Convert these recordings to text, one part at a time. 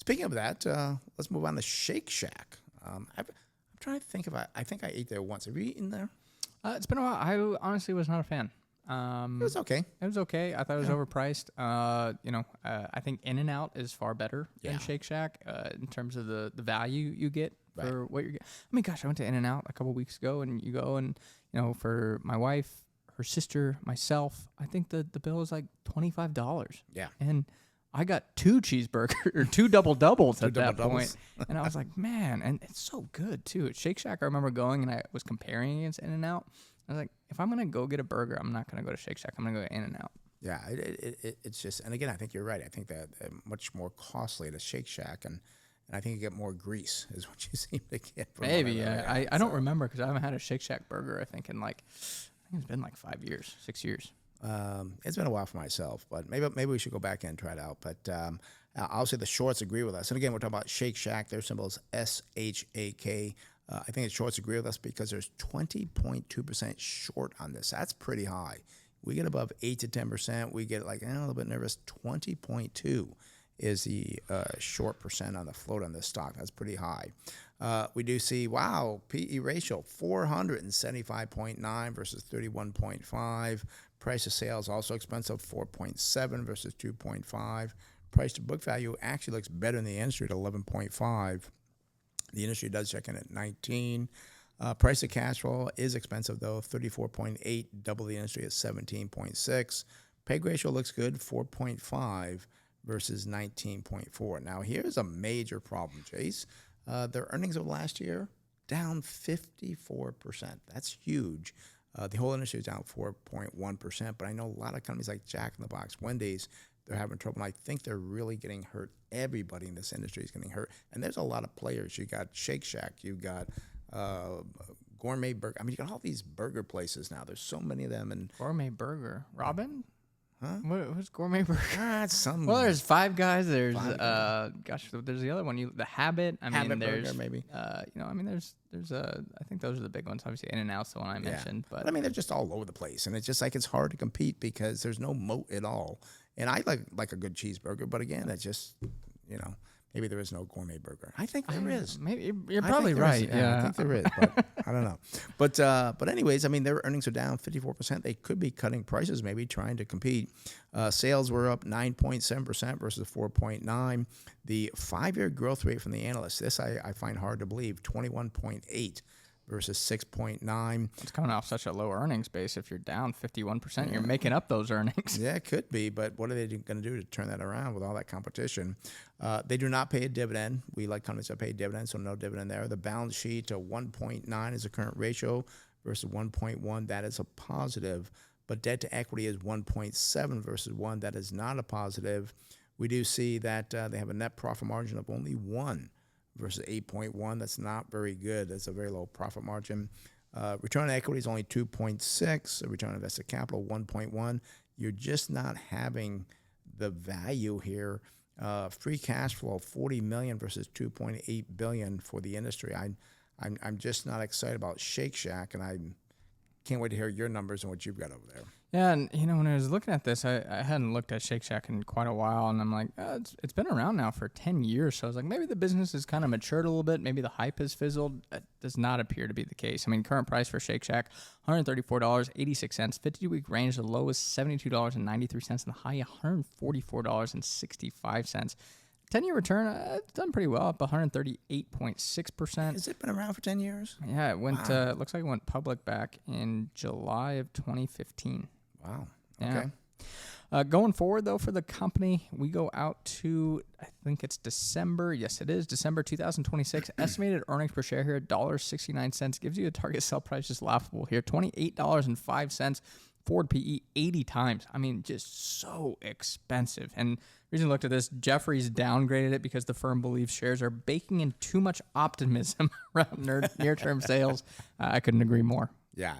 Speaking of that, let's move on to Shake Shack. I'm trying to think I think I ate there once. Have you eaten there? It's been a while. I honestly was not a fan. It was okay. It was okay. I thought it was overpriced. I think In-N-Out is far better than Shake Shack in terms of the value you get for what you're getting. I mean, gosh, I went to In-N-Out a couple weeks ago, and you go and, for my wife, her sister, myself, I think the bill is like $25. Yeah. And I got 2 cheeseburgers or 2 double doubles at that point. And I was like, man, and it's so good too. At Shake Shack, I remember going and I was comparing against In-N-Out. I was like, if I'm going to go get a burger, I'm not going to go to Shake Shack. I'm going to go to In-N-Out. Yeah, it's just, and again, I think you're right. I think that much more costly to Shake Shack, and I think you get more grease is what you seem to get. Maybe, yeah. I don't remember because I haven't had a Shake Shack burger, I think it's been like 5 years, 6 years. It's been a while for myself, but maybe we should go back and try it out. But I'll say the shorts agree with us. And again, we're talking about Shake Shack. Their symbol is SHAK. I think the shorts agree with us because there's 20.2% short on this. That's pretty high. We get above 8 to 10%. We get like a little bit nervous. 20.2 is the short percent on the float on this stock. That's pretty high. We do see, PE ratio 475.9 versus 31.5. Price to sales also expensive, 4.7 versus 2.5. Price to book value actually looks better in the industry at 11.5. The industry does check in at 19. Price to cash flow is expensive though, 34.8, double the industry at 17.6. PEG ratio looks good, 4.5 versus 19.4. Now here's a major problem, Chase. Their earnings of last year down 54%. That's huge. The whole industry is down 4.1%, but I know a lot of companies like Jack in the Box, Wendy's, they're having trouble. And I think they're really getting hurt. Everybody in this industry is getting hurt. And there's a lot of players. You got Shake Shack. You got Gourmet Burger. I mean, you got all these burger places now. There's so many of them. And Gourmet Burger. Robin? Huh? Who's Gourmet Burger? Some. Well, there's Five Guys. There's there's the other one. The Habit. Habit there's Burger, maybe. There's I think those are the big ones. Obviously, In-N-Out's the one I mentioned. But I mean, they're just all over the place, and it's just like it's hard to compete because there's no moat at all. And I like a good cheeseburger, but again, it's just maybe there is no Gourmet Burger. I think there is. Maybe you're probably right. Yeah, I think there is, but I don't know. But anyways, I mean, their earnings are down 54%. They could be cutting prices, maybe trying to compete. Sales were up 9.7% versus 4.9. The 5-year growth rate from the analysts, this I find hard to believe, 21.8 versus 6.9. It's coming off such a low earnings base. If you're down 51%, you're making up those earnings. Yeah, it could be, but what are they going to do to turn that around with all that competition? They do not pay a dividend. We like companies that pay dividends, so no dividend there. The balance sheet, 1.9 is the current ratio versus 1.1. That is a positive, but debt to equity is 1.7 versus 1. That is not a positive. We do see that they have a net profit margin of only 1 versus 8.1. That's not very good. That's a very low profit margin. Return on equity is only 2.6. Return on invested capital, 1.1. You're just not having the value here. Free cash flow, $40 million versus $2.8 billion for the industry. I'm just not excited about Shake Shack, and I can't wait to hear your numbers and what you've got over there. Yeah, and when I was looking at this, I hadn't looked at Shake Shack in quite a while, and I'm like, it's been around now for 10 years, so I was like, maybe the business has kind of matured a little bit, maybe the hype has fizzled. That does not appear to be the case. I mean, current price for Shake Shack, $134.86, 52-week range, the low is $72.93, and the high $144.65. 10-year return, it's done pretty well, up 138.6%. Has it been around for 10 years? Yeah, it went. Looks like it went public back in July of 2015. Wow. Okay. Yeah. Going forward, though, for the company, we go out to, I think it's December. Yes, it is December 2026. Estimated earnings per share here, $1.69. Gives you a target sell price just laughable here, $28.05. Forward PE 80 times. I mean, just so expensive. And the reason I looked at this, Jefferies downgraded it because the firm believes shares are baking in too much optimism around near-term sales. I couldn't agree more. Yeah,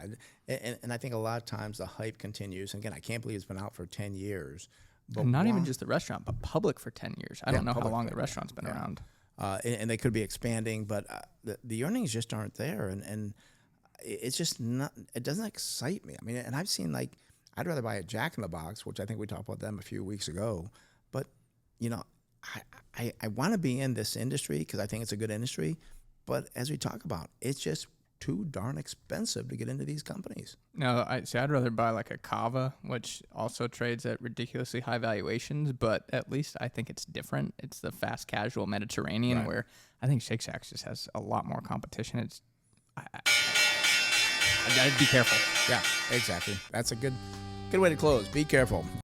and I think a lot of times the hype continues. And again, I can't believe it's been out for 10 years. But and not even just the restaurant, but public for 10 years. I don't know how long the restaurant's been around. And they could be expanding, but the earnings just aren't there. And it's just not, it doesn't excite me. I mean, and I've seen I'd rather buy a Jack in the Box, which I think we talked about them a few weeks ago. But, I want to be in this industry because I think it's a good industry, but as we talk about, it's just too darn expensive to get into these companies. No, I'd rather buy like a Kava, which also trades at ridiculously high valuations, but at least I think it's different. It's the fast casual Mediterranean Right. where I think Shake Shack just has a lot more competition. I'd be careful. Yeah, exactly. That's a good way to close. Be careful.